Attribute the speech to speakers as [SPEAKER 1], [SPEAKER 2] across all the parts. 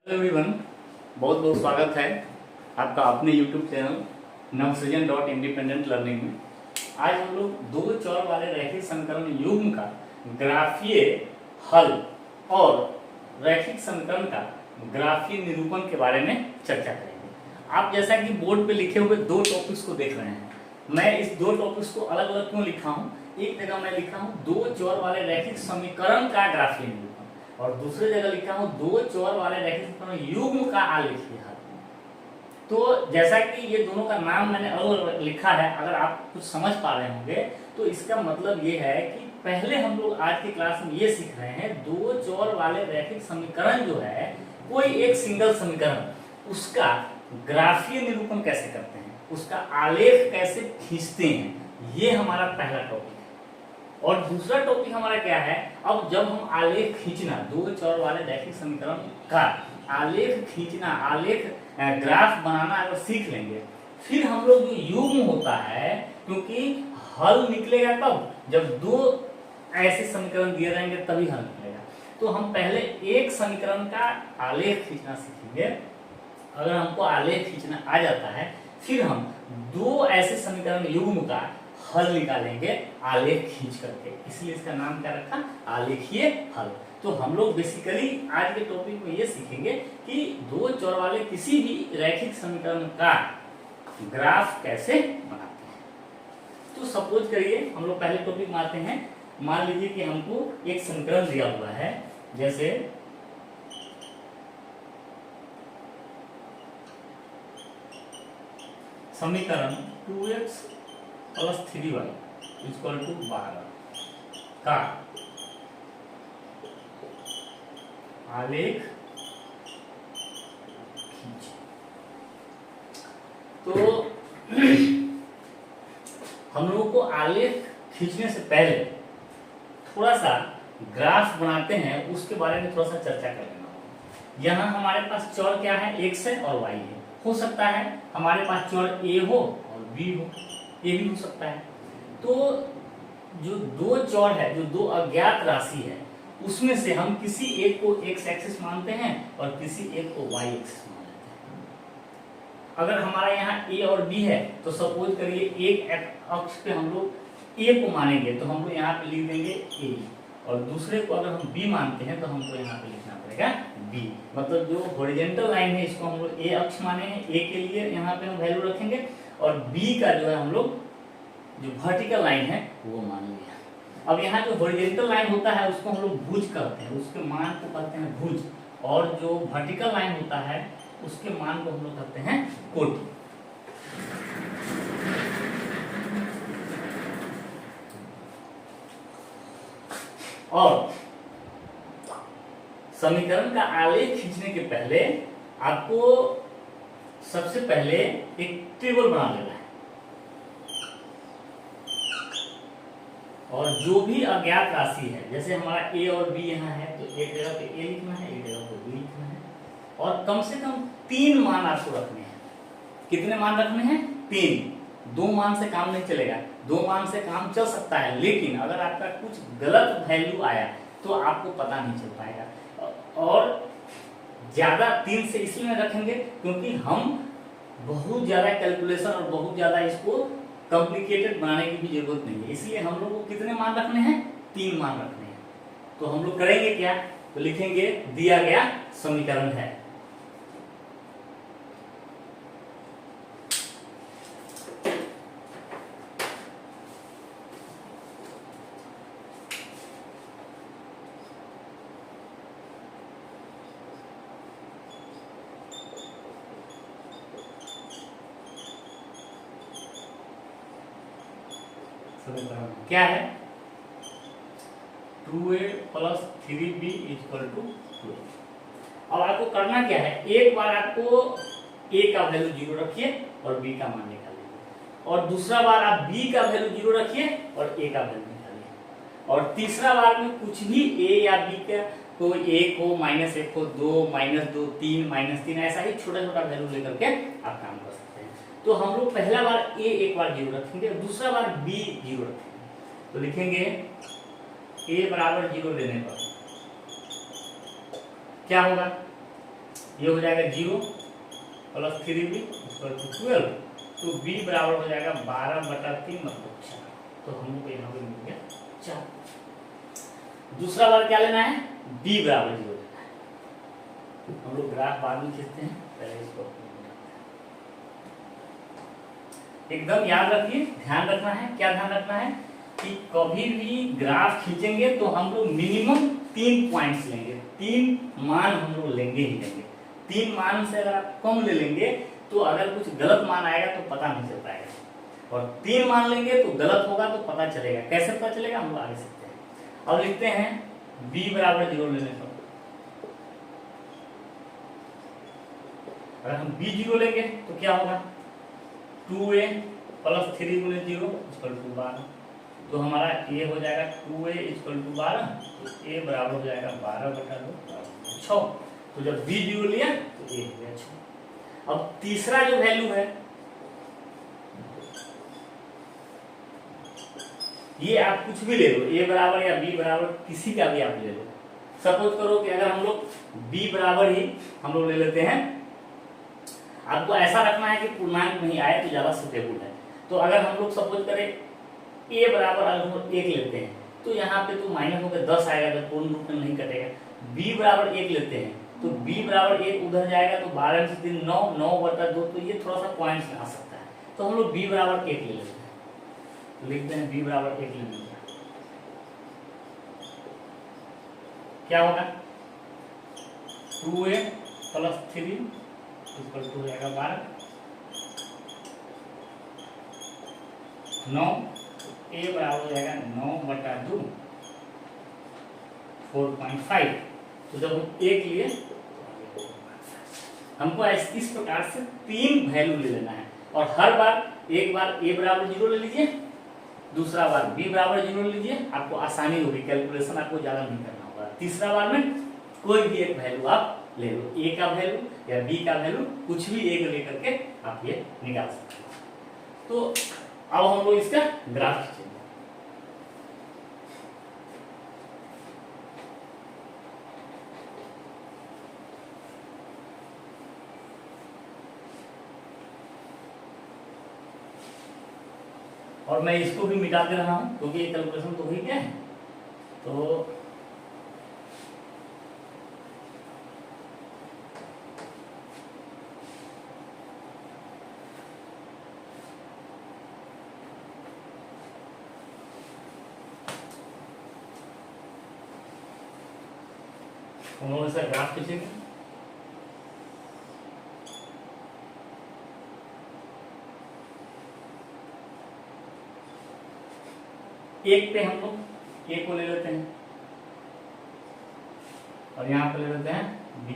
[SPEAKER 1] Hello everyone, बहुत बहुत स्वागत है आपका अपने YouTube channel Navsrijan dot independent learning में। आज हम लोग दो चौर वाले रैखिक समीकरण युग्म का ग्राफीय हल और रैखिक समीकरण का ग्राफीय निरूपण के बारे में चर्चा करेंगे। आप जैसा कि बोर्ड पे लिखे हुए दो टॉपिक्स को देख रहे हैं, मैं इस दो टॉपिक्स को अलग अलग क्यों लिखा हूँ। एक जगह मैं लिखा हूँ दो चौर वाले रैखिक समीकरण का ग्राफीय निरूपण, और दूसरी जगह लिखा हूं दो चौर वाले रैखिक समीकरण युग्म का आलेखीय हल। तो जैसा कि ये दोनों का नाम मैंने अलग लिखा है, अगर आप कुछ समझ पा रहे होंगे तो इसका मतलब ये है कि पहले हम लोग आज की क्लास में ये सीख रहे हैं दो चौर वाले रैखिक समीकरण जो है, कोई एक सिंगल समीकरण, उसका ग्राफीय निरूपण कैसे करते हैं, उसका आलेख कैसे खींचते हैं, ये हमारा पहला टॉपिक है। और दूसरा टॉपिक हमारा क्या है, अब जब हम आलेख खींचना, दो चौर वाले रैखिक समीकरण का आलेख खींचना, आलेख ग्राफ बनाना अगर सीख लेंगे, फिर हम लोग जो युग्म होता है, क्योंकि हल निकलेगा कब, जब दो ऐसे समीकरण दिए रहेंगे तभी हल निकलेगा। तो हम पहले एक समीकरण का आलेख खींचना सीखेंगे। अगर हमको आलेख खींचना आ जाता है, फिर हम दो ऐसे समीकरण युग्म का हल निकालेंगे आलेख खींच करके, इसलिए इसका नाम क्या रखा, आलेखीय हल। तो हम लोग बेसिकली आज के टॉपिक में ये सीखेंगे कि दो चौर वाले किसी भी रैखिक समीकरण का ग्राफ कैसे बनाते हैं। तो सपोज करिए हम लोग पहले टॉपिक में आते हैं। मान लीजिए कि हमको एक समीकरण दिया हुआ है, जैसे समीकरण 2x plus 3y equal to 12 का आलेख खींच। तो हम लोगों को आलेख खींचने से पहले थोड़ा सा ग्राफ बनाते हैं, उसके बारे में थोड़ा सा चर्चा कर लेना होगा। यहाँ हमारे पास चौर क्या है, x है और y है। हो सकता है हमारे पास चौर a हो और b हो, ये भी हो सकता है। तो जो दो चौर है, जो दो अज्ञात राशि है, उसमें से हम किसी एक को x एक्सिस मानते हैं और किसी एक को y एक्सिस मान लेते हैं। अगर हमारा यहाँ a और b है, तो सपोज करिए एक अक्ष पे हम लोग a को मानेंगे, तो हम लोग यहाँ पे लिख देंगे a, और दूसरे को अगर हम b मानते हैं तो हमको यहाँ पे लिखना पड़ेगा b। मतलब जो हॉरिजॉन्टल लाइन है, इसको हम लोग a अक्ष माने हैं, a के लिए यहाँ पे हम वैल्यू रखेंगे, और b का जो है हम लोग जो वर्टिकल लाइन है वो मान लिया। अब यहाँ जो हॉरिजॉन्टल लाइन होता है उसको हम लोग भुज कहते हैं, उसके मान को कहते हैं भुज, और जो वर्टिकल लाइन होता है उसके मान को हम लोग कहते हैं कोटि। और समीकरण का आलेख खींचने के पहले आपको सबसे पहले एक टेबल बना लेना है, और जो भी अज्ञात राशि है, जैसे हमारा a और b यहाँ है, तो एक जगह पे a लिखना है, एक जगह पे b लिखना है, और कम से कम 3 मान आपको रखने हैं। कितने मान रखने हैं, 3। 2 मान से काम नहीं चलेगा, 2 मान से काम चल सकता है, लेकिन अगर आपका कुछ गलत वैल्यू आया तो आपको पता नहीं चल पाएगा। और ज्यादा 3 से इसलिए रखेंगे क्योंकि हम बहुत ज्यादा कैलकुलेशन और बहुत ज्यादा इसको कॉम्प्लिकेटेड बनाने की भी जरूरत नहीं है, इसलिए हम लोग को कितने मान रखने हैं, 3 मान रखने हैं। तो हम लोग करेंगे क्या, तो लिखेंगे दिया गया समीकरण है, क्या है, 2a plus 3b equal to 12। अब आपको करना क्या है, एक बार आपको a का वैल्यू 0 रखिए और b का मान निकालिए, और दूसरा बार आप b का वैल्यू 0 रखिए और a का वैल्यू निकालिए, और तीसरा बार में कुछ भी a या b का कोई 1 हो, -1 हो, 2, -2, 3, -3, ऐसा ही छोटा छोटा वैल्यू लेकर के आप काम कर सकते हैं। तो हम लोग पहला बार a एक बार 0 रखेंगे, दूसरा बार b 0 रखेंगे। तो लिखेंगे a बराबर 0 लेने पर क्या होगा, ये हो जाएगा 0 प्लस 3b इक्वल टू 12, तो b बराबर हो जाएगा 12/3 मतलब 4। तो हम लोग यहाँ पे मिल गया 4। दूसरा बार क्या लेना है, b बराबर 0 लेना है। हम लोग ग्राफ बाद में खींचते हैं, पहले इसको एकदम याद रखिए, ध्यान रखना है। क्या ध्यान रखना है कि कभी भी ग्राफ खींचेंगे तो हम लोग मिनिमम 3 पॉइंट्स लेंगे, 3 मान हम लोग लेंगे ही लेंगे। 3 मान से अगर आप कम ले लेंगे तो अगर कुछ गलत मान आएगा तो पता नहीं चल पाएगा, और 3 मान लेंगे तो गलत होगा तो पता चलेगा। कैसे पता चलेगा, हम लोग आगे सीखते हैं। अब लिखते हैं b बराबर 0 लेने पर, अगर हम b 0 लेंगे तो क्या होगा, 2a प्लस 3 गुणे 0 इक्वल टू 12, तो हमारा a हो जाएगा 2a इक्वल टू 12, तो a बराबर हो जाएगा 12/2 6। तो जब b 0 लिया तो a हो गया 6। अब तीसरा जो वैल्यू है ये आप कुछ भी ले लो, a बराबर या b बराबर किसी का भी आप ले लो। सपोज करो कि अगर हम लोग b बराबर ही हम लोग ले लेते हैं, आपको ऐसा रखना है कि पूर्णांक नहीं आए तो ज्यादा सुटेबल है। तो अगर हम लोग सपोज करें a बराबर अगर हम 1 लेते हैं तो यहाँ पे तो माइनस होकर 10 आएगा, तो पूर्ण रूप में नहीं कटेगा। b बराबर 1 लेते हैं तो b बराबर 1 उधर जाएगा तो 12 से 3 9, 9/2, तो ये थोड़ा सा पॉइंट्स में आ सकता है। तो हम लोग b बराबर 1 ले लेते हैं, तो लिखते हैं b बराबर 1 ले लेते हैं। क्या होगा, 2a प्लस 3 इक्वल टू हो जाएगा 12, 9, a बराबर हो जाएगा 9/2 4.5। तो जब हम 1 लिए हमको इस प्रकार से 3 वैल्यू ले लेना है, और हर बार एक बार a बराबर 0 ले लीजिए, दूसरा बार b बराबर 0 ले लीजिए, आपको आसानी होगी, कैलकुलेशन आपको ज्यादा नहीं करना होगा। तीसरा बार में कोई भी एक वैल्यू आप ले लो, a का वैल्यू या b का वैल्यू, कुछ भी एक लेकर के आप ये निकाल सकते हैं। तो अब हम लोग इसका ग्राफ खींचेंगे। और मैं इसको भी मिटा दे रहा हूं क्योंकि ये कैलकुलेशन तो हुई क्या है। तो हम लोग इसका ग्राफ खींचेंगे। एक पे हम लोग ए को ले लेते हैं और यहाँ पे ले लेते हैं बी,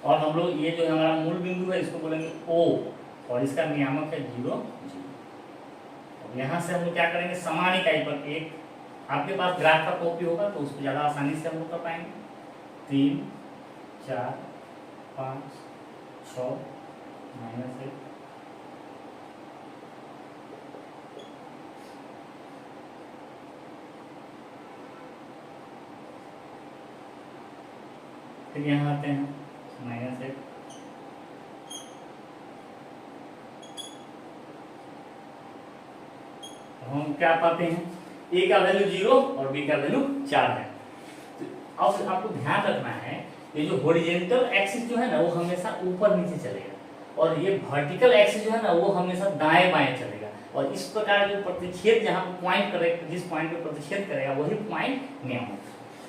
[SPEAKER 1] और हम लोग ये जो हमारा मूल बिंदु है इसको बोलेंगे ओ, और इसका नियामक है 0 0। और यहाँ से हम लोग क्या करेंगे, समान इकाई पर एक, आपके पास ग्राफ का कॉपी होगा तो उसको ज़्यादा आसानी से हम लोग कर पाएंगे। 3 4 5 6 -1, फिर यहाँ आते हैं -1, हम क्या पाते हैं, a का वैल्यू 0 और b का वैल्यू 4 है। तो अब आपको ध्यान रखना है, ये जो हॉरिजॉन्टल एक्सिस जो है ना वो हमेशा ऊपर नीचे चलेगा, और ये वर्टिकल एक्सिस जो है ना वो हमेशा दाएं बाएं चलेगा। और इस प्रकार जो प्रतिच्छेद जहाँ पॉइंट करेगा, जिस पॉइंट पे प्रतिच्छेद करेगा वही पॉइंट नियामक।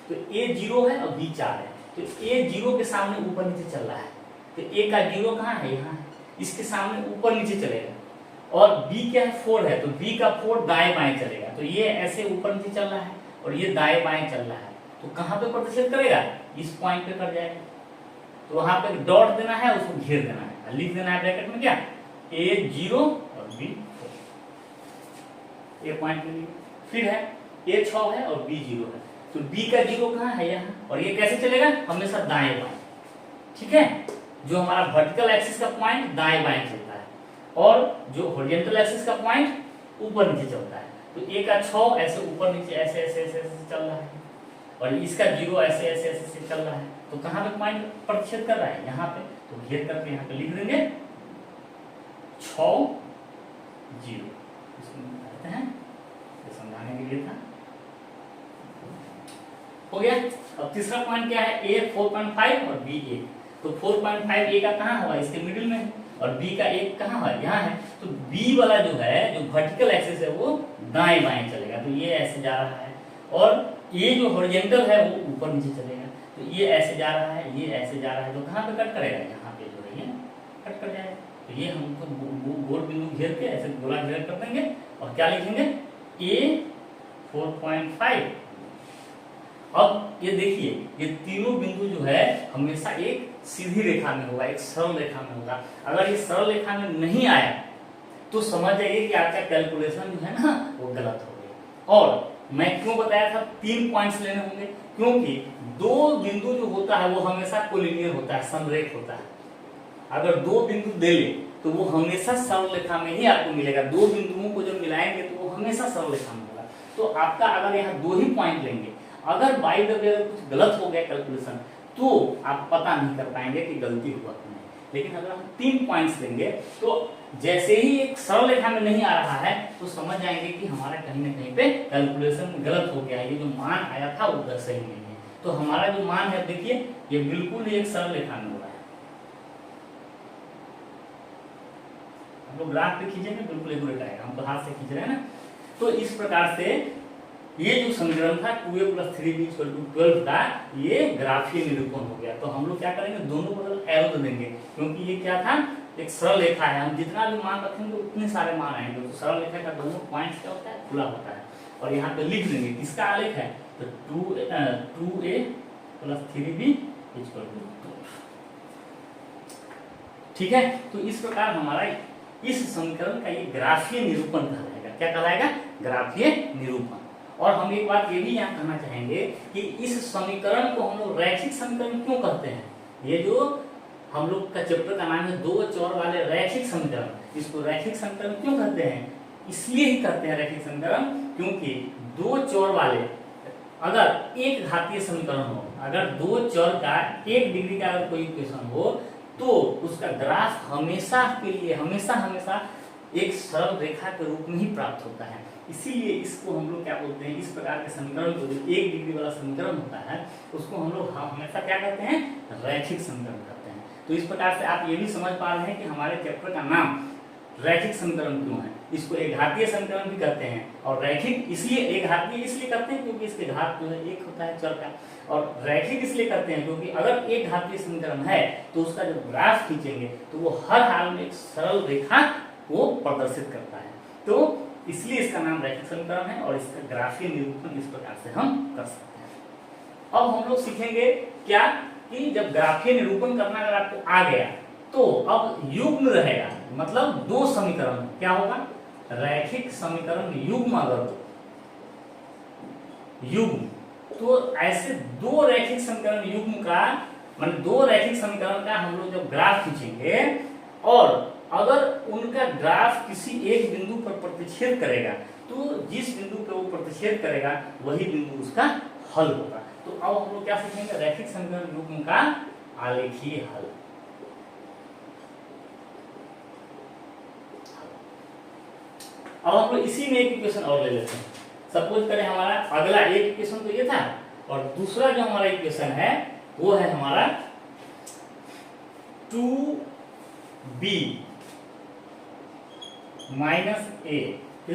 [SPEAKER 1] तो a 0 है और b 4 है, तो a 0 के सामने ऊपर नीचे चल रहा है, तो a का 0 कहाँ है, यहाँ है, इसके सामने ऊपर नीचे चलेगा। और b क्या है, 4 है, तो b का 4 दाएं बाएं चलेगा, तो ये ऐसे ऊपर नीचे चल रहा है और ये दाएं बाएं चल रहा है, तो कहाँ पे प्रतिच्छेद करेगा, इस पॉइंट पे कर जाएगा। तो वहां पे डॉट देना है, उसको घेर देना है, लिख देना है ब्रैकेट में क्या, a 0 और b 4, ये पॉइंट में फिर है a 6 है और b 0 है, तो b का 0 कहाँ है, यहाँ, और ये कैसे चलेगा, हमेशा दाएं बाएं। ठीक है, जो हमारा वर्टिकल एक्सिस का पॉइंट दाएं बाएं चलता है और जो हॉरिजॉन्टल एक्सिस का पॉइंट ऊपर नीचे चलता है। तो a का 6 ऐसे ऊपर नीचे ऐसे ऐसे ऐसे ऐसे चल रहा है, और इसका 0 ऐसे ऐसे ऐसे चल रहा है, तो कहाँ पे पॉइंट प्रतिच्छेद कर रहा है, यहाँ पे, तो घेर करके यहाँ पे लिख देंगे 6 0। इसको कहते हैं, ये समझाने के लिए था। हो गया। अब तीसरा पॉइंट क्या है, A 4.5 और B 1। तो 4.5 A का कहाँ हुआ, इसके मिडिल में है, और B का 1 कहाँ हुआ, यहाँ है। तो B वाला जो है, जो वर्टिकल एक्सिस है वो दाएं बाएं चलेगा, तो ये ऐसे जा रहा है, और ये जो हॉरिजॉन्टल है वो ऊपर नीचे चलेगा। तो ये ऐसे जा रहा है, ये ऐसे जा रहा है, तो कहाँ पे कट करेगा, यहाँ पे जो है ये कट कर जाएगा। तो ये हमको गोल बिंदु घेर के ऐसे गोला घेर कर देंगे, और क्या लिखेंगे, A 4.5। अब ये देखिए, ये तीनों बिंदु जो है हमेशा एक सीधी रेखा में होगा, एक सरल रेखा में होगा। अगर ये सरल रेखा में नहीं आया तो समझ जाइए कि आपका कैलकुलेशन जो है ना वो गलत हो गया। और मैं क्यों बताया था 3 पॉइंट्स लेने होंगे, क्योंकि दो बिंदु जो होता है वो हमेशा कोलिनियर होता है, समरेख होता है। अगर दो बिंदु दे ले तो वो हमेशा सरल रेखा में ही आपको मिलेगा। दो बिंदुओं को जब मिलाएंगे तो वो हमेशा सरल रेखा में होगा। तो आपका अगर यहाँ 2 ही पॉइंट लेंगे, अगर बाई द वे अगर कुछ गलत हो गया कैलकुलेशन, तो आप पता नहीं कर पाएंगे कि गलती हुआ कि नहीं। लेकिन अगर हम 3 पॉइंट्स लेंगे तो जैसे ही एक सरल रेखा में नहीं आ रहा है तो समझ जाएंगे कि हमारा कहीं ना कहीं पे कैलकुलेशन गलत हो गया है, ये जो मान आया था वो सही नहीं है। तो हमारा जो मान है देखिए, ये बिल्कुल एक सरल रेखा में हो रहा है। हम लोग ग्राफ पे खींचेंगे बिल्कुल एक्यूरेट आएगा, हम तो हाथ से खींच रहे हैं ना। तो इस प्रकार से ये जो समीकरण था 2a + 3b = 12 का, ये ग्राफीय निरूपण हो गया। तो हम लोग क्या करेंगे, दोनों बगल एरो दे देंगे, क्योंकि ये क्या था, एक सरल रेखा है। हम जितना भी मान रखेंगे उतने सारे मान आएंगे। तो सरल रेखा का दोनों पॉइंट्स क्या होता है, खुला होता है। और यहाँ पे लिख देंगे किसका आलेख है, तो 2a + 3b = 12। ठीक है। तो इस प्रकार हमारा इस समीकरण का ये ग्राफीय निरूपण कहलाएगा। क्या कहलाएगा, ग्राफीय निरूपण। और हम एक बात ये भी यहाँ कहना चाहेंगे कि इस समीकरण को हम लोग रैखिक समीकरण क्यों कहते हैं। ये जो हम लोग का चैप्टर का नाम है 2 चौर वाले रैखिक समीकरण, इसको रैखिक समीकरण क्यों कहते हैं, इसलिए ही कहते हैं रैखिक समीकरण, क्योंकि 2 चौर वाले, अगर एक घातीय समीकरण हो, अगर 2 चौर का 1 डिग्री का अगर कोई इक्वेशन हो, तो उसका ग्राफ हमेशा के लिए हमेशा एक सरल रेखा के रूप में ही प्राप्त होता है। इसीलिए इसको हम लोग क्या बोलते हैं, इस प्रकार के समीकरण को, जो 1 डिग्री वाला समीकरण होता है, उसको हम लोग हमेशा क्या कहते हैं, रैखिक समीकरण कहते हैं। तो इस प्रकार से आप ये भी समझ पा रहे हैं कि हमारे चैप्टर का नाम रैखिक समीकरण क्यों है। इसको एक घातीय समीकरण भी कहते हैं, और रैखिक इसलिए एक घातीय इसलिए कहते हैं क्योंकि इसके घात जो है 1 होता है चर का, और रैखिक इसलिए कहते हैं क्योंकि अगर एक घातीय समीकरण है तो उसका जब ग्राफ खींचेंगे तो वो हर हाल में एक सरल रेखा को प्रदर्शित करता है। तो इसलिए इसका नाम रैखिक समीकरण है, और इसका ग्राफीय निरूपण इस प्रकार से हम कर सकते हैं। अब हम लोग सीखेंगे क्या, कि जब ग्राफीय निरूपण करना अगर आपको आ गया तो अब युग्म रहेगा, मतलब 2 समीकरण क्या होगा, रैखिक समीकरण युग्म। अगर युग्म, तो ऐसे 2 रैखिक समीकरण युग्म का, मतलब 2 रैखिक समीकरण का हम लोग जब ग्राफ खींचेंगे, और अगर उनका ग्राफ किसी एक बिंदु पर प्रतिच्छेद करेगा, तो जिस बिंदु पर वो प्रतिच्छेद करेगा वही बिंदु उसका हल होगा। तो अब हम लोग क्या सीखेंगे, रैखिक समीकरण युग्म का आलेखीय हल। अब हम लोग इसी में एक इक्वेशन और ले लेते हैं। सपोज करें हमारा अगला एक इक्वेशन तो ये था, और दूसरा जो हमारा इक्वेशन है वो है हमारा 2b - a =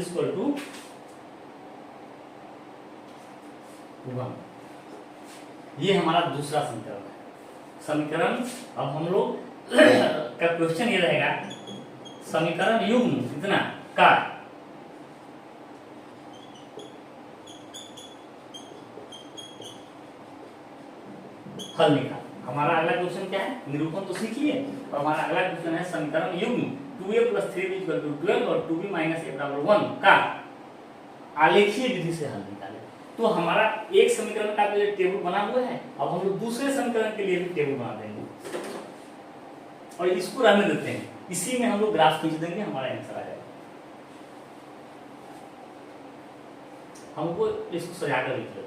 [SPEAKER 1] 1। ये हमारा दूसरा समीकरण है। समीकरण, अब हम लोग का क्वेश्चन ये रहेगा, समीकरण युग्म कितना का हल निकाल। हमारा अगला क्वेश्चन क्या है, निरूपण तो सीख लिए, और हमारा अगला क्वेश्चन है समीकरण युग्म 2a + 3b = 12 और 2b - a = 1 का आलेखीय विधि से हल निकाले। तो हमारा एक समीकरण का जो टेबल बना हुआ है, अब हम लोग दूसरे समीकरण के लिए भी टेबल बना देंगे, और इसको रहने देते हैं, इसी में हम लोग ग्राफ खींच देंगे, हमारा आंसर आ जाएगा। हमको इसको सजाकर लिख लेते हैं।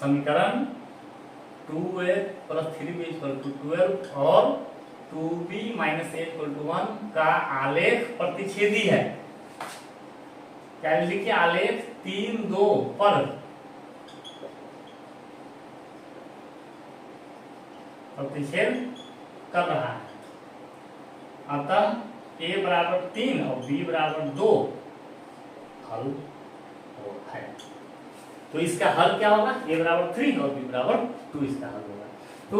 [SPEAKER 1] समीकरण 2a plus 3b equal to 12 और 2b minus a equal to 1 का आलेख प्रतिच्छेदी है। क्या लिखिए, आलेख 3 2 पर प्रतिच्छेद कर रहा है। अतः a बराबर 3 और b बराबर 2 हल है। तो इसका हल क्या होगा, a बराबर 3 और b बराबर 2 इसका हल होगा। तो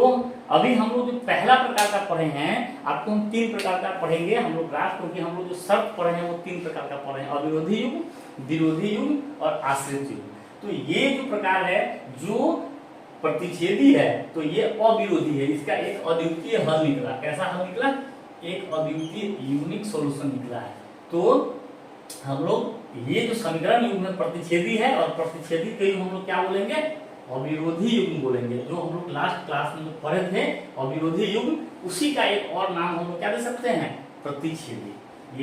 [SPEAKER 1] अभी हम लोग जो पहला प्रकार का पढ़े हैं, आपको हम 3 प्रकार का पढ़ेंगे हम लोग ग्राफ, क्योंकि हम लोग जो शर्त पढ़े हैं वो 3 प्रकार का पढ़े हैं, अविरोधी युग्म, विरोधी युग्म और आश्रित युग्म। तो ये जो प्रकार है जो प्रतिच्छेदी है, तो ये अविरोधी है, इसका एक अद्वितीय हल निकला। कैसा हल निकला, एक अद्वितीय यूनिक सॉल्यूशन निकला है। तो हम लोग ये जो समीकरण युग्म है प्रतिच्छेदी है, और प्रतिच्छेदी के हम लोग क्या बोलेंगे, अविरोधी युग्म बोलेंगे। जो हम लोग लास्ट क्लास में पढ़े थे अविरोधी युग्म, उसी का एक और नाम हम लोग क्या दे सकते हैं, प्रतिच्छेदी।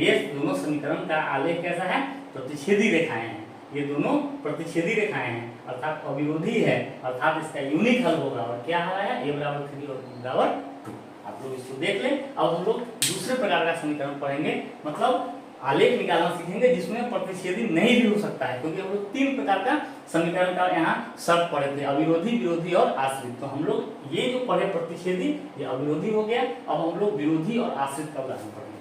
[SPEAKER 1] ये दोनों समीकरण का आलेख कैसा है, प्रतिच्छेदी रेखाएं हैं। ये दोनों प्रतिच्छेदी रेखाएं हैं, अर्थात अविरोधी है, अर्थात इसका यूनिक हल होगा। और क्या हल है, a बराबर 3 और b बराबर 2। आप लोग इसको देख लें। अब हम लोग दूसरे प्रकार का समीकरण पढ़ेंगे, मतलब आलेख निकालना सीखेंगे जिसमें प्रतिच्छेदी नहीं भी हो सकता है, क्योंकि हम लोग 3 प्रकार का समीकरण का यहाँ शर्त पढ़े थे, अविरोधी, विरोधी और आश्रित। तो हम लोग ये जो पढ़े प्रतिच्छेदी, ये अविरोधी हो गया। अब हम लोग विरोधी और आश्रित का उदाहरण पढ़ेंगे।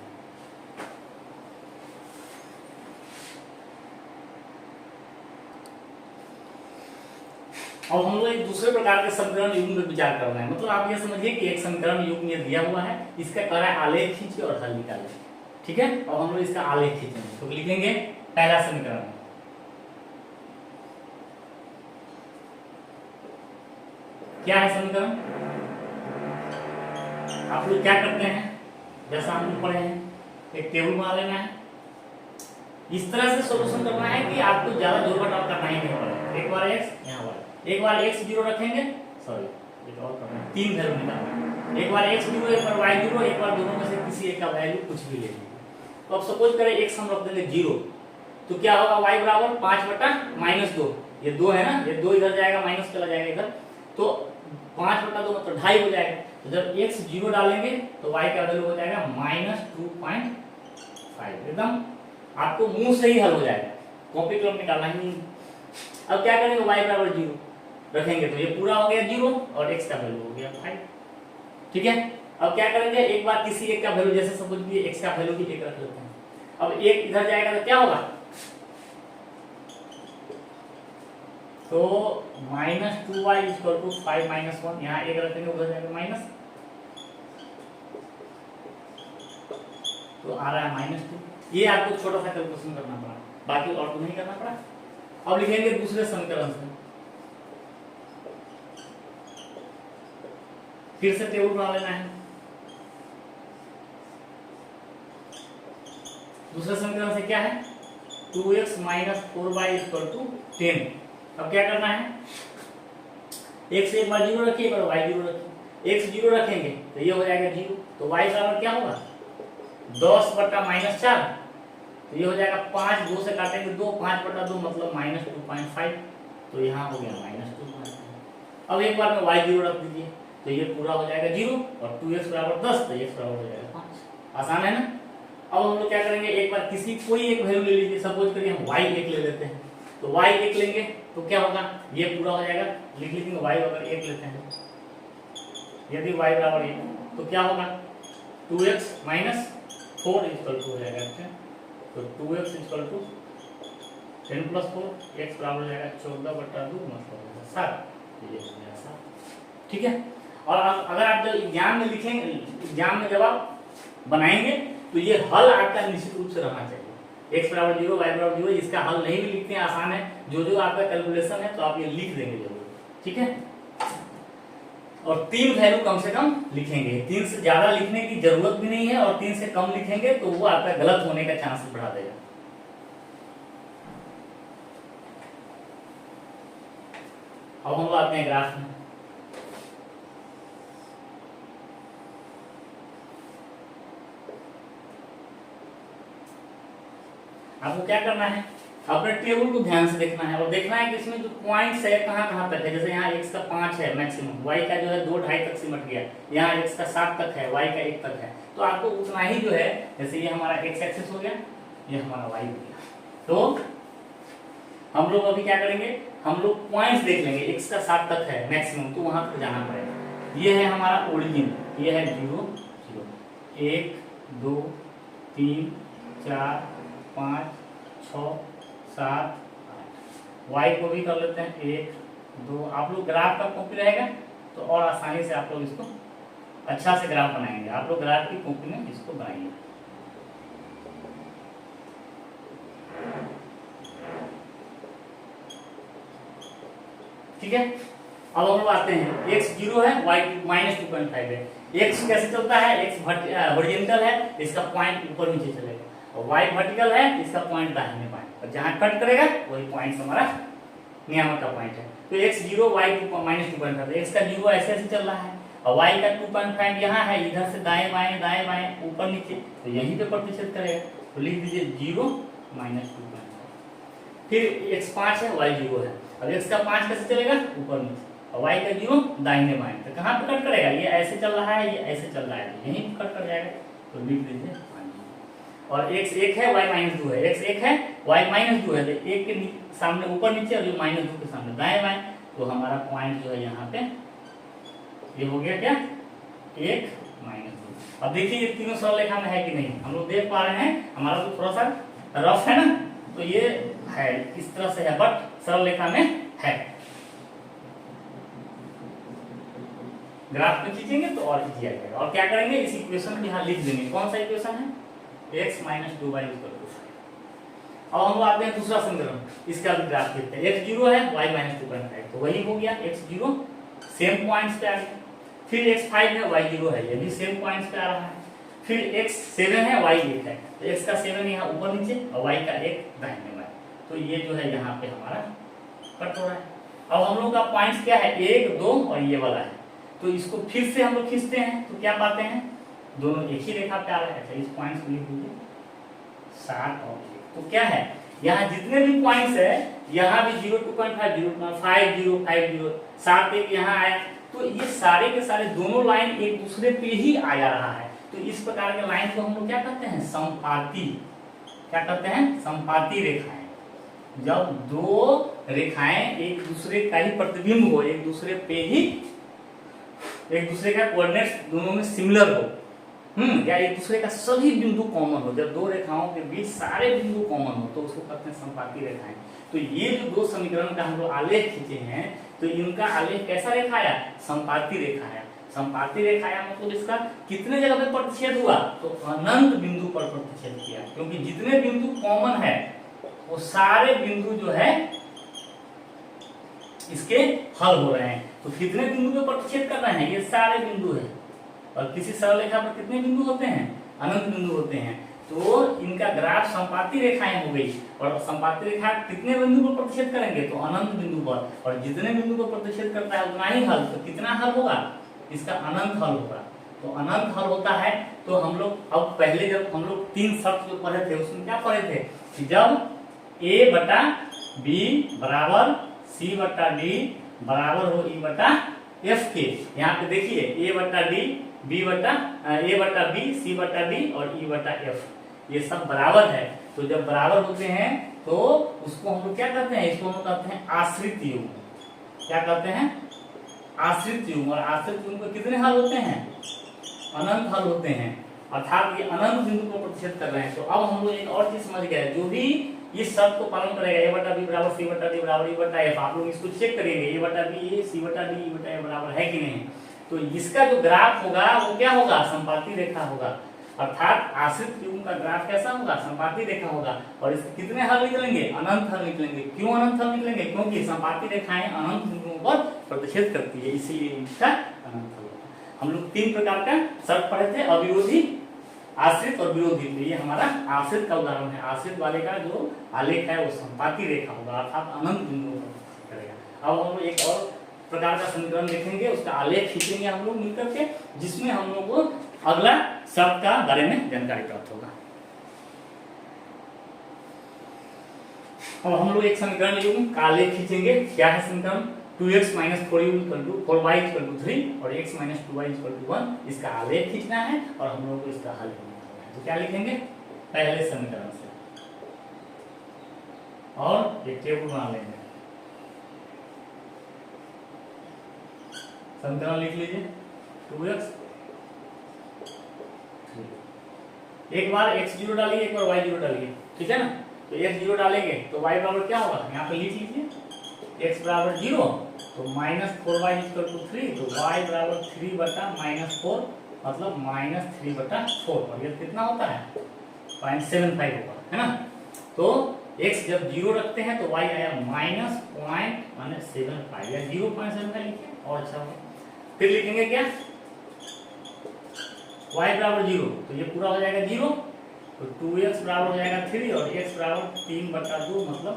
[SPEAKER 1] अब हम लोग एक दूसरे प्रकार के समीकरण युग्म में विचार करना है। मतलब आप ये समझिए कि एक समीकरण युग्म ये दिया हुआ है, इसका कह रहा है आलेख खींचिए और हल निकालिए। ठीक है, अब हम लोग इसका आलेख खींचेंगे। तो लिखेंगे पहला समीकरण, क्या है समीकरण, आप लोग क्या करते हैं, जैसा हम लोग पढ़े हैं, एक टेबल बना लेना है। इस तरह से सॉल्यूशन करना है कि आपको ज्यादा जोड़ घटाव करना ही नहीं पड़ेगा। एक बार x, यहाँ बार एक बार x 0 रखेंगे, सॉरी एक और करना है, 3 वैल्यू निकालना। एक बार x 0, एक बार y 0, एक बार दोनों में से किसी एक का वैल्यू कुछ भी ले लीजिए। तो अब सपोज करें x हम रख देंगे 0, तो क्या होगा, y बराबर 5/-2। ये 2 है ना, ये 2 इधर जाएगा, माइनस चला जाएगा इधर, तो 5/2 मतलब 2.5 हो जाएगा। तो जब x 0 डालेंगे तो y का वैल्यू हो जाएगा -2.5। एकदम आपको मुंह से ही हल हो जाएगा, कॉपी कलम निकालना ही नहीं। अब क्या करेंगे, y बराबर 0 रखेंगे तो ये पूरा हो गया 0 और x का वैल्यू हो गया 5। ठीक है, अब क्या करेंगे, एक बार किसी एक का वैल्यू, जैसे सपोज कि x का वैल्यू भी 1 रख लेते हैं। अब 1 इधर जाएगा तो क्या होगा, तो -2y = 5 - 1, यहाँ 1 रखेंगे, उधर जाएगा माइनस, तो आ रहा है -2। ये आपको छोटा सा कैलकुलेशन करना पड़ा, बाकी और तो नहीं करना पड़ा। अब लिखेंगे दूसरे समीकरण से, फिर से टेबल बना लेना है। दूसरे समीकरण से क्या है, 2x - 4y = 10। अब क्या करना है, x से एक बार 0 रखिए, एक बार y 0 रखिए। x 0 रखेंगे तो ये हो जाएगा 0, तो y बराबर क्या होगा, 10/-4, तो ये हो जाएगा 5, 2 से काटेंगे 2, 5/2 मतलब -2.5, तो यहाँ हो गया -2.5। अब एक बार में y 0 रख दीजिए, तो ये पूरा हो जाएगा 0 और 2x बराबर 10, तो x बराबर हो जाएगा 5। आसान है ना। अब हम लोग क्या करेंगे, एक बार कोई एक वैल्यू ले लीजिए, सपोज करिए हम y 1 ले लेते हैं, तो y 1 लेंगे तो क्या होगा, ये पूरा हो जाएगा, लिख लीजिए y अगर 1 लेते हैं, यदि y बराबर 1 तो क्या होगा, 2x - 4 हो जाएगा, तो 2x = 10 + 4, x बराबर हो जाएगा 14/2 मतलब 7, तो ये हो गया 7। ठीक है, और अगर आप जब एग्जाम में लिखेंगे, एग्जाम में जब आप बनाएंगे तो ये हल आपका निश्चित रूप से रहना चाहिए। x बराबर 0, y बराबर 0, इसका हल नहीं भी लिखते हैं, आसान है, जो जो आपका कैलकुलेशन है तो आप ये लिख देंगे जरूर। ठीक है, और 3 वैल्यू कम से कम लिखेंगे, 3 से ज्यादा लिखने की जरूरत भी नहीं है, और 3 से कम लिखेंगे तो वो आपका गलत होने का चांस बढ़ा देगा। अब हम लोग आते हैं ग्राफ में। आपको क्या करना है, अपने टेबल को ध्यान से देखना है और देखना है कि इसमें जो पॉइंट्स है कहाँ कहाँ तक है। जैसे यहाँ x का 5 है मैक्सिमम, y का जो है 2 2.5 तक सिमट गया, यहाँ x का 7 तक है, y का 1 तक है, तो आपको उतना ही जो है, जैसे ये हमारा x एक्सिस हो गया, ये हमारा y हो गया। तो हम लोग अभी क्या करेंगे, हम लोग पॉइंट्स देख लेंगे, x का 7 तक है मैक्सिमम, तो वहां तक जाना पड़ेगा। ये है हमारा ओरिजिन, ये है 0 0 1 2 3 4 5 6 7 8। y को भी कर लेते हैं 1 2। आप लोग ग्राफ का कॉपी रहेगा तो और आसानी से आप लोग इसको अच्छा से ग्राफ बनाएंगे। आप लोग ग्राफ की कॉपी में इसको बनाइए। ठीक है, अब हम लोग आते हैं, x 0 है, y -2.5 है। x कैसे चलता है, x हॉरिजॉन्टल है, इसका पॉइंट ऊपर नीचे चलेगा, और y वर्टिकल है, इसका पॉइंट दाहिने बाएं, और जहां कट करेगा वही पॉइंट हमारा नियामक का पॉइंट है। तो x 0 y -2.5, x का 0 ऐसे ऐसे चल रहा है, और y का 2.5 यहाँ है, इधर से दाएं बाएं ऊपर नीचे, तो यहीं पे प्रतिशत करेगा। तो लिख दीजिए 0 -2.5। फिर x 5 है, y 0 है, अब x का 5 कैसे चलेगा, ऊपर नीचे, और y का 0 दाहिने बाएं, तो कहाँ पे कट करेगा, ये ऐसे चल रहा है, ये ऐसे चल रहा है, यहीं पे कट कर जाएगा। तो लिख दीजिए 5। और x 1 है, y -2 है, x 1 है, y -2 है, तो 1 के सामने ऊपर नीचे, और ये -2 के सामने दाएं बाएं, तो हमारा पॉइंट जो है यहाँ पे ये हो गया क्या, 1 -2। अब देखिए ये तीनों सरल रेखा में है कि नहीं, हम लोग देख पा रहे हैं, हमारा तो थोड़ा सा रफ है ना, तो ये है इस तरह से है, बट सरल रेखा में है। ग्राफ में खींचेंगे तो और इजी आ जाएगा। और क्या करेंगे, इस इक्वेशन को यहाँ लिख देंगे। कौन सा इक्वेशन है, x - 2y = 5। अब हम आते हैं दूसरा समीकरण, इसका भी ग्राफ खींचते हैं। x 0 है, y -2.5, तो वही हो गया, x 0 सेम पॉइंट्स पे आ गया। फिर x 5 है, y 0 है, ये भी सेम पॉइंट्स पे आ रहा है। फिर x 7 है, y 1 है, तो x का 7 यहाँ ऊपर नीचे, और y का 1 दाहिने बाएं, तो ये जो है यहाँ पे हमारा कट हो रहा है। अब हम लोग का पॉइंट्स क्या है, 1 2 और ये वाला है, तो इसको फिर से हम लोग खींचते हैं, तो क्या पाते हैं, दोनों एक ही रेखा पे आ रहा है। अच्छा, इस पॉइंट्स को लिख दीजिए 7 और 1। तो क्या है, यहाँ जितने भी पॉइंट्स है, यहाँ भी 0 2.5 0.5 0 5 0 7 1 यहाँ आया, तो ये सारे के सारे दोनों लाइन एक दूसरे पे ही आ जा रहा है। तो इस प्रकार के लाइन को हम लोग क्या कहते हैं, समपाती। क्या कहते हैं, समपाती रेखाएं। जब दो रेखाएं एक दूसरे का ही प्रतिबिंब हो, एक दूसरे पे ही, एक दूसरे का कोऑर्डिनेट्स दोनों में सिमिलर हो, या एक दूसरे का सभी बिंदु कॉमन हो, जब दो रेखाओं के बीच सारे बिंदु कॉमन हो, तो उसको कहते हैं समपाती रेखाएं। तो ये जो दो समीकरण का हम लोग आलेख खींचे हैं, तो इनका आलेख कैसा रेखा आया, समपाती रेखा आया। समपाती रेखा आया मतलब इसका कितने जगह पे प्रतिच्छेद हुआ, तो अनंत बिंदु पर प्रतिच्छेद किया, क्योंकि जितने बिंदु कॉमन है वो सारे बिंदु जो है इसके हल हो रहे हैं। तो कितने बिंदु पे प्रतिच्छेद कर रहे हैं, ये सारे बिंदु है। और किसी सरल रेखा पर कितने बिंदु होते हैं, अनंत बिंदु होते हैं। तो इनका ग्राफ समपाती रेखाएं हो गई, और समपाती रेखा कितने बिंदु पर प्रतिच्छेद करेंगे, तो अनंत बिंदु पर, और जितने बिंदु पर प्रतिच्छेद करता है उतना ही हल। तो कितना हल होगा, इसका अनंत हल होगा। तो अनंत हल होता है। तो हम लोग अब पहले जब हम लोग 3 शर्त जो पढ़े थे, उसमें क्या पढ़े थे कि जब a/b बराबर c/d बराबर हो e/f के, यहाँ पे देखिए a/d a/b c/d और e/f, ये सब बराबर है। तो जब बराबर होते हैं तो उसको हम लोग क्या कहते हैं, इसको हम कहते हैं आश्रित युग्म। क्या कहते हैं, आश्रित युग्म। और आश्रित युग्म के कितने हल होते हैं, अनंत हल होते हैं, अर्थात ये अनंत बिंदु को प्रतिच्छेद कर रहे हैं। तो अब हम लोग एक और चीज समझ गए, जो भी इस शर्त को पालन करेगा, a/b बराबर c/d बराबर e/f, आप लोग इसको चेक करेंगे, a/b c/d e/f बराबर है कि नहीं। तो इसका जो ग्राफ होगा वो क्या होगा, समपाती रेखा होगा। अर्थात आश्रित युग्म का ग्राफ कैसा होगा, समपाती रेखा होगा। और इसके कितने हल निकलेंगे, अनंत हल निकलेंगे। क्यों अनंत हल निकलेंगे, क्योंकि समपाती रेखाएं अनंत बिंदुओं पर प्रतिच्छेद करती है, इसीलिए इसका अनंत हल होगा। हम लोग 3 प्रकार का शर्त पढ़े थे, अविरोधी, आश्रित और विरोधी। तो ये हमारा आश्रित का उदाहरण है। आश्रित वाले का जो आलेख है वो समपाती रेखा होगा, अर्थात अनंत बिंदुओं पर करेगा। अब हम लोग एक और प्रकार का समीकरण देखेंगे, उसका आलेख खींचेंगे हम लोग मिलकर के, जिसमें हम लोग को अगला शब्द का बारे में जानकारी प्राप्त होगा। अब हम लोग एक समीकरण युग्म काले खींचेंगे। क्या है समीकरण? 2x minus 4y equal to 3 और x minus 2y equal to 1। इसका आलेख खींचना है और हम लोग को इसका हल निकालना है। तो क्या लिखेंगे? पहले समीकरण से और एक टेबल बना लेंगे। समीकरण लिख लीजिए 2x, एक बार x0 डालिए, एक बार y0 डालिए, ठीक है ना। तो x0 डालेंगे तो y बराबर क्या होगा? यहाँ पे लिख लीजिए x बराबर 0 तो माइनस 4y इक्वल टू 3, तो y बराबर 3 बटा माइनस 4 मतलब माइनस 3 बटा 4 और ये कितना होता है? 0.75 होगा, है ना। तो x जब 0 रखते हैं तो y आया माइनस 0.75 या 0.75 लिखिए और अच्छा होगा। फिर लिखेंगे क्या? y बराबर 0 तो ये पूरा हो जाएगा 0, तो 2x बराबर हो जाएगा 3 और x बराबर 3 बटा 2 मतलब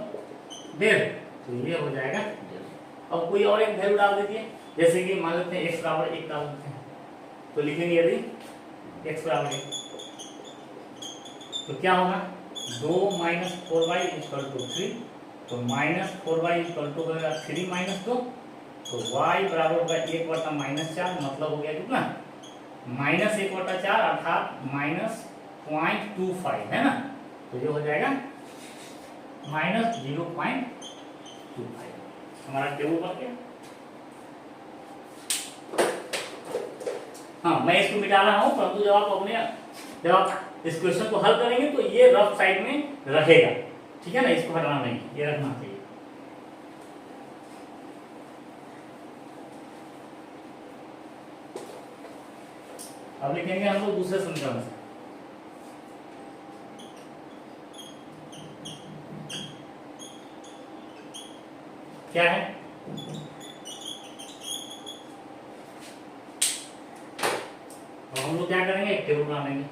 [SPEAKER 1] 1.5, तो ये हो जाएगा 1.5। अब कोई और एक वैल्यू डाल दीजिए, जैसे कि मान लेते हैं x बराबर 1 डाल देते हैं, तो लिखेंगे यदि x बराबर 1 तो क्या होगा? 2 माइनस 4y इक्वल टू 3, तो माइनस 4y इक्वल टू होगा 3 माइनस 2, तो y बराबर होगा 1 बटा माइनस 4 मतलब हो गया कितना? माइनस 1 बटा 4 अर्थात माइनस 0.25, है ना। तो ये हो जाएगा माइनस 0.25। हमारा टेबल बन गया। हाँ, मैं इसको मिटा रहा हूं, परंतु जब आप इस क्वेश्चन को हल करेंगे तो ये रफ साइड में रहेगा, ठीक है ना। इसको हटाना नहीं, ये रखना चाहिए। अब लिखेंगे हम लोग दूसरे समीकरण से। क्या है? अब हम लोग क्या करेंगे? एक टेबल बना लेंगे।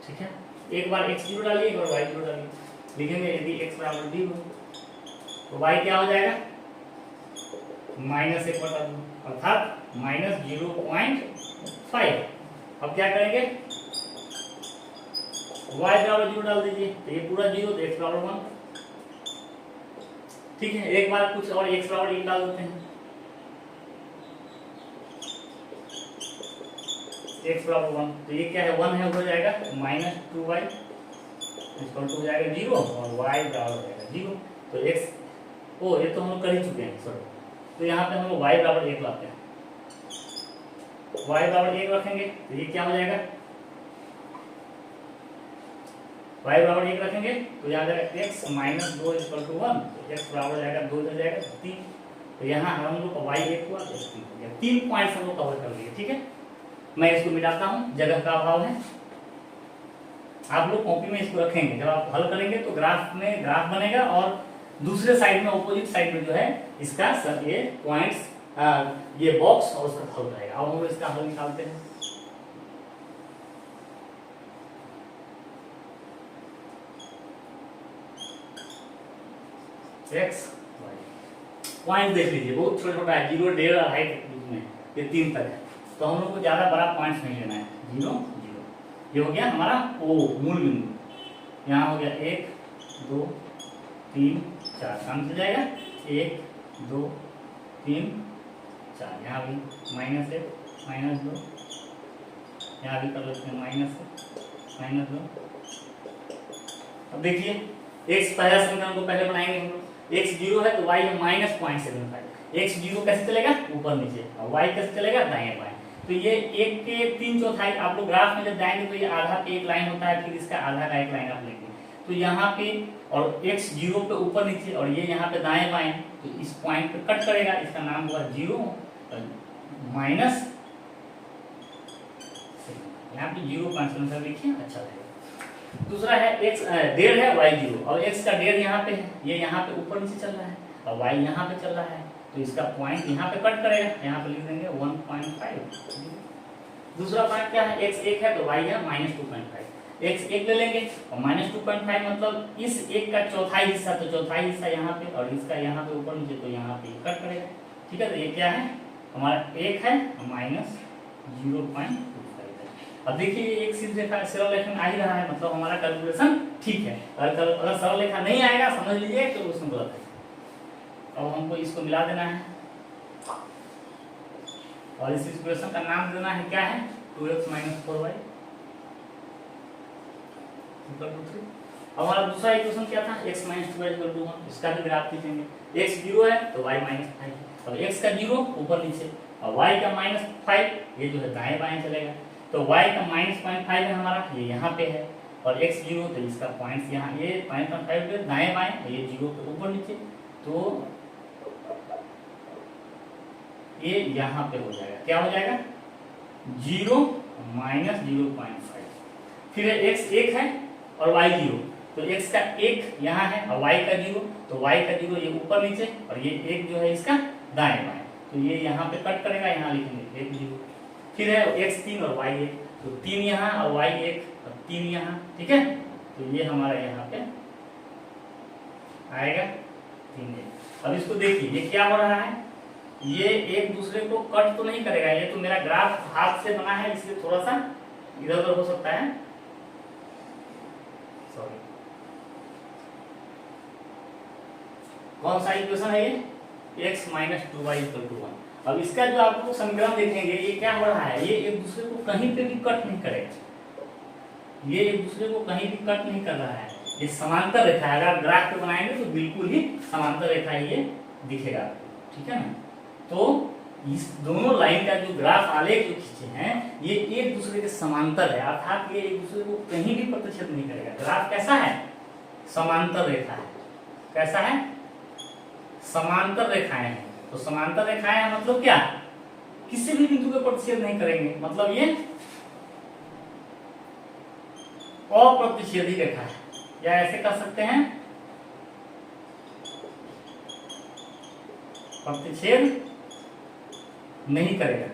[SPEAKER 1] ठीक है, एक बार x0 डालिए, एक बार y0 डालिए। लिखेंगे यदि x बराबर 0 तो y क्या हो जाएगा? माइनस 1 बटा 2 अर्थात माइनस 0.5। अब क्या करेंगे? y बराबर 0 डाल दीजिए, तो ये पूरा 0, तो x बराबर 1। ठीक है, एक बार कुछ और x बराबर 1 डाल देते हैं। x बराबर 1 तो ये क्या है? 1 है, हो जाएगा माइनस 2y इक्वल टू हो जाएगा 0 और y बराबर हो जाएगा 0। तो x ये तो हम लोग कर ही चुके हैं, सॉरी। तो यहाँ पे हम लोग y बराबर 1 लाते हैं। y बराबर 1 रखेंगे तो ये क्या हो जाएगा? y बराबर 1 रखेंगे तो यहाँ जाएगा x माइनस 2 इक्वल टू 1, तो x बराबर हो जाएगा 2 हो जाएगा 3। तो यहाँ हम लोग का y 1 हुआ तो 3 हो गया। 3 पॉइंट्स हम लोग कवर कर लिए, ठीक है। मैं इसको मिटाता हूँ, जगह का अभाव है। आप लोग कॉपी में इसको रखेंगे, जब आप हल करेंगे तो ग्राफ में ग्राफ बनेगा और दूसरे साइड में, ऑपोजिट साइड में जो है इसका सब ये पॉइंट्स, ये बॉक्स और उसका हल रहेगा। अब हम लोग इसका हल निकालते हैं। x y पॉइंट देख लीजिए, बहुत छोटा छोटा है, 0 1.5 हाइट में, ये 3 तक है। तो हम लोग को ज्यादा बड़ा पॉइंट्स नहीं लेना है। 0 0 ये हो गया हमारा O मूल बिंदु। यहाँ हो गया 1 2 3 4, काम चल जाएगा 1 2 3 4। यहाँ भी -1 -2, यहाँ भी कर लेते हैं -2। अब देखिए x पहला समीकरण को पहले बनाएंगे हम लोग। x 0 है तो y है माइनस 0.75। x 0 कैसे चलेगा? ऊपर नीचे, और y कैसे चलेगा? दाएं बाएं। तो ये 1 के 3/4 आप लोग ग्राफ में जब जाएंगे तो ये आधा पे एक लाइन होता है, फिर इसका आधा का एक लाइन आप लेंगे। तो यहाँ पे और x 0 पे ऊपर नीचे और ये यहाँ पे दाएं बाएं, तो इस पॉइंट पे कट करेगा, इसका नाम हुआ 0 माइनस, यहाँ पे 0.75 लिखिए, अच्छा रहेगा। दूसरा है x 1.5 है y 0 और x का 1.5 यहाँ पे है, ये यहाँ पे ऊपर नीचे चल रहा है और y यहाँ पे चल रहा है, तो इसका पॉइंट यहाँ पे कट करेगा, यहाँ पे लिख देंगे 1.5। दूसरा पॉइंट क्या है? x 1 है तो y है -2.5। x 1 ले लेंगे और -2.5 मतलब इस 1 का चौथाई हिस्सा, तो चौथाई हिस्सा यहाँ पे और इसका यहाँ पे ऊपर नीचे, तो यहाँ पे कट करेगा। ठीक है, तो ये क्या है? हमारा 1 है -0.25 है। अब देखिए एक सीधी रेखा सरल रेखा आ ही रहा है, मतलब हमारा कैलकुलेशन ठीक है। अगर सरल रेखा नहीं आएगा समझ लीजिए कैलकुलेशन गलत है। अब हमको इसको मिला देना है और इस इक्वेशन का नाम देना है क्या है 2x - 4y = 3। अब हमारा दूसरा इक्वेशन क्या था x - 2y = 1, इसका भी ग्राफ खींचेंगे। x 0 है तो y - 5, और x का 0 ऊपर नीचे और y का -5 ये जो है दाएं बाएं चलेगा, तो y का -0.5 है हमारा, ये यहाँ पे है, और x 0 तो इसका पॉइंट्स यहाँ ये 0.5 पे दाएं बाएं, ये 0 पे ऊपर नीचे, तो ये यहाँ पे हो जाएगा, क्या हो जाएगा 0 - 0.5। फिर x 1 है और y 0, तो x का 1 यहाँ है और y का 0, तो y का 0 ये ऊपर नीचे और ये 1 जो है इसका दाएं बाएं, तो ये यहाँ पे कट करेगा, यहाँ लिखेंगे 1 0। फिर है x 3 और y 1, तो 3 यहाँ और y 1 और 3 यहाँ, ठीक है, तो ये हमारा यहाँ पे आएगा 3 1। अब इसको देखिए ये क्या हो रहा है, ये एक दूसरे को कट तो नहीं करेगा, ये तो मेरा ग्राफ हाथ से बना है इसलिए थोड़ा सा इधर उधर हो सकता है, सॉरी। कौन सा इक्वेशन है ये x - 2y = 1। अब इसका जो आप लोग समीकरण देखेंगे ये क्या हो रहा है, ये एक दूसरे को कहीं पे भी कट नहीं करेगा, ये एक दूसरे को कहीं भी कट नहीं कर रहा है, ये समांतर रेखा है। अगर ग्राफ पे बनाएंगे तो बिल्कुल ही समांतर रेखा ये दिखेगा, ठीक है ना। तो इस दोनों लाइन का जो ग्राफ आलेख जो खींचे हैं ये एक दूसरे के समांतर है, अर्थात ये एक दूसरे को कहीं भी प्रतिच्छेद नहीं करेगा। ग्राफ कैसा है, समांतर रेखा है, कैसा है, समांतर रेखाएं हैं, तो समांतर रेखाएं मतलब क्या, किसी भी बिंदु पे प्रतिच्छेद नहीं करेंगे, मतलब ये अप्रतिच्छेदी रेखा है, या ऐसे कह सकते हैं प्रतिच्छेद नहीं करेगा।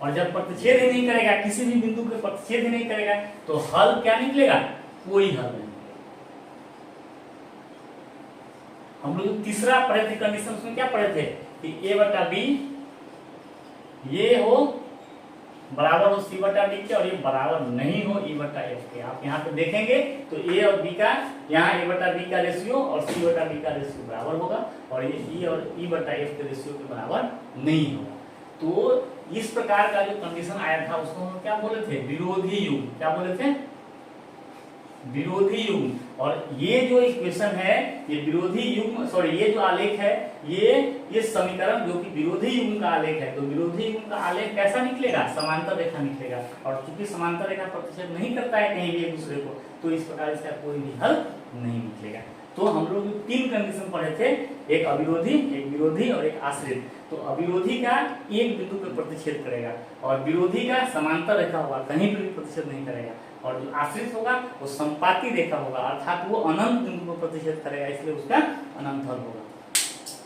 [SPEAKER 1] और जब प्रतिच्छेद ही नहीं करेगा, किसी भी बिंदु पे प्रतिच्छेद ही नहीं करेगा, तो हल क्या निकलेगा, कोई हल नहीं। हम लोग तीसरा पढ़े थे कंडीशन, उसमें क्या पढ़े थे कि a/b ये हो बराबर हो c/d के और ये बराबर नहीं हो e/f के। आप यहाँ पे देखेंगे तो a और b का यहाँ a/b का रेशियो और c/b का रेशियो बराबर होगा, और ये e और e/f के रेशियो के बराबर नहीं होगा। तो इस प्रकार का जो कंडीशन आया था उसको हम क्या बोले थे, विरोधी युग्म। क्या बोले थे, विरोधी युग्म। और ये जो इक्वेशन है ये विरोधी युग्म, सॉरी ये जो आलेख है ये समीकरण जो कि विरोधी युग्म का आलेख है, तो विरोधी युग्म का आलेख कैसा निकलेगा, समांतर रेखा निकलेगा। और चूंकि समांतर रेखा प्रतिच्छेद नहीं करता है कहीं भी एक दूसरे को, तो इस प्रकार इसका कोई भी हल नहीं निकलेगा। तो हम लोग 3 कंडीशन पढ़े थे, एक अविरोधी, एक विरोधी और एक आश्रित। तो अविरोधी का एक बिंदु पे प्रतिच्छेद करेगा, और विरोधी का समांतर रेखा होगा, कहीं पर भी प्रतिच्छेद नहीं करेगा, और जो आश्रित होगा वो संपाती रेखा होगा, अर्थात वो अनंत बिंदु पर प्रतिच्छेद करेगा, इसलिए उसका अनंत हल होगा।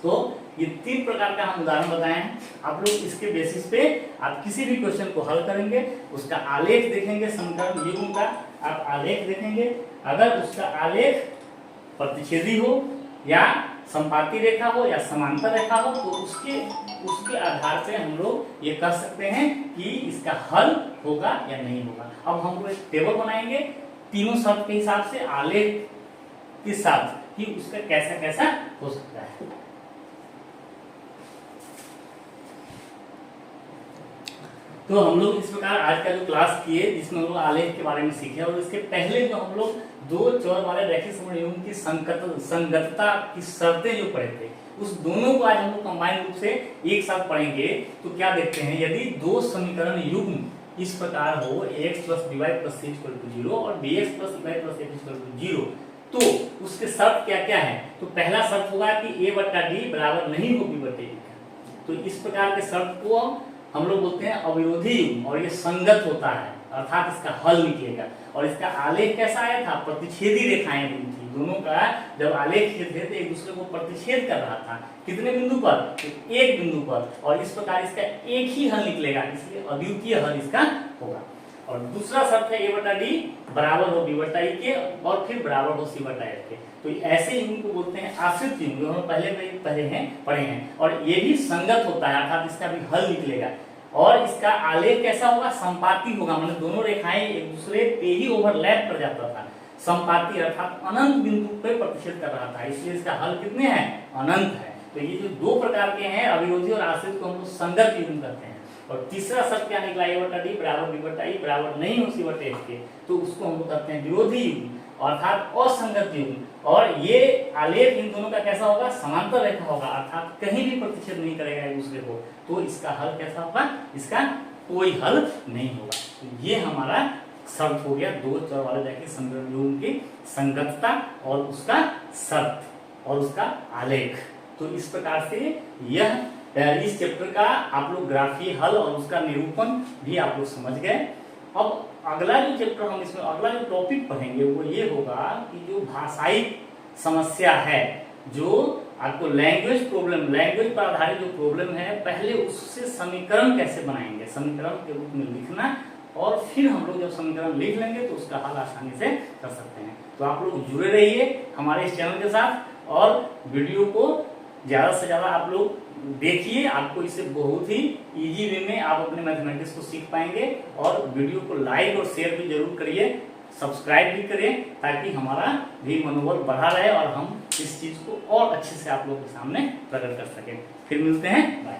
[SPEAKER 1] तो ये 3 प्रकार का हम उदाहरण बताए हैं। आप लोग इसके बेसिस पे आप किसी भी क्वेश्चन को हल करेंगे, उसका आलेख देखेंगे, समीकरण युग्म का आप आलेख देखेंगे, अगर उसका आलेख प्रतिच्छेदी हो या संपाती रेखा हो या समांतर रेखा हो, तो उसके आधार पे हम लोग ये कह सकते हैं कि इसका हल होगा या नहीं होगा। अब हम लोग एक टेबल बनाएंगे तीनों शर्त के हिसाब से, आलेख के साथ कि उसका कैसा कैसा हो सकता है। तो हम लोग इस प्रकार आज का जो क्लास किए जिसमें हम लोग आलेख के बारे में सीखे, और इसके पहले जो हम लोग 2 चौर वाले रैखिक समीकरण युग्म की संगतता की शर्तें जो पढ़े थे, उस दोनों को आज हम लोग कंबाइन रूप से एक साथ पढ़ेंगे। तो क्या देखते हैं, यदि 2 समीकरण युग्म इस प्रकार हो ax + by + c = 0 और bx + y + f = 0, तो उसके शर्त क्या क्या है। तो पहला शर्त होगा कि a/d बराबर नहीं हो b/a का। तो इस प्रकार के शर्त को हम लोग बोलते हैं अविरोधी युग्म, और ये संगत होता है, अर्थात इसका हल निकलेगा। और इसका आलेख कैसा आया था, प्रतिच्छेदी रेखाएं बनी थी, दोनों का जब आलेख खींचते थे एक दूसरे को प्रतिच्छेद कर रहा था, कितने बिंदु पर, तो एक बिंदु पर, और इस प्रकार इसका एक ही हल निकलेगा, इसलिए अद्वितीय हल इसका होगा। और दूसरा शर्त है a/d बराबर हो b/e के और फिर बराबर हो c/f के। तो ऐसे युग्म को बोलते हैं आश्रित युग्म, हम पहले पढ़े हैं, और ये भी संगत होता है, अर्थात इसका भी हल निकलेगा। और इसका आलेख कैसा होगा, संपाती होगा, मतलब दोनों रेखाएं एक दूसरे पे ही ओवरलैप कर जाता था। संपाती अर्थात अनंत बिंदु पे प्रतिच्छेद कर रहा था, इसलिए इसका हल कितने हैं, अनंत है। तो ये जो दो प्रकार के हैं अविरोधी और आश्रित को हम लोग संगत युग्म करते हैं। और तीसरा शब्द क्या निकला, a बटा d बराबर b बटा e बराबर नहीं हो c बटे f के, तो उसको हम लोग करते हैं विरोधी युग्म अर्थात असंगत युग्म। और ये आलेख इन दोनों का कैसा होगा, समांतर रेखा होगा, अर्थात कहीं भी प्रतिच्छेद नहीं करेगा एक दूसरे को, तो इसका हल कैसा होगा, इसका कोई हल नहीं होगा। तो ये हमारा शर्त हो गया दो चर वाले रैखिक संकरण युग्म की संगतता और उसका शर्त और उसका आलेख। तो इस प्रकार से यह इस चैप्टर का आप लोग ग्राफीय हल और उसका निरूपण भी आप लोग समझ गए। अब अगला जो चैप्टर हम इसमें अगला जो टॉपिक पढ़ेंगे वो ये होगा कि जो भाषाई समस्या है, जो आपको लैंग्वेज प्रॉब्लम, लैंग्वेज पर आधारित जो प्रॉब्लम है, पहले उससे समीकरण कैसे बनाएंगे, समीकरण के रूप में लिखना, और फिर हम लोग जब समीकरण लिख लेंगे तो उसका हल आसानी से कर सकते हैं। तो आप लोग जुड़े रहिए हमारे इस चैनल के साथ और वीडियो को ज्यादा से ज्यादा आप लोग देखिए, आपको इससे बहुत ही इजी वे में आप अपने मैथमेटिक्स को सीख पाएंगे। और वीडियो को लाइक और शेयर भी जरूर करिए, सब्सक्राइब भी करें, ताकि हमारा भी मनोबल बढ़ा रहे और हम इस चीज को और अच्छे से आप लोगों के सामने प्रकट कर सकें। फिर मिलते हैं, बाय।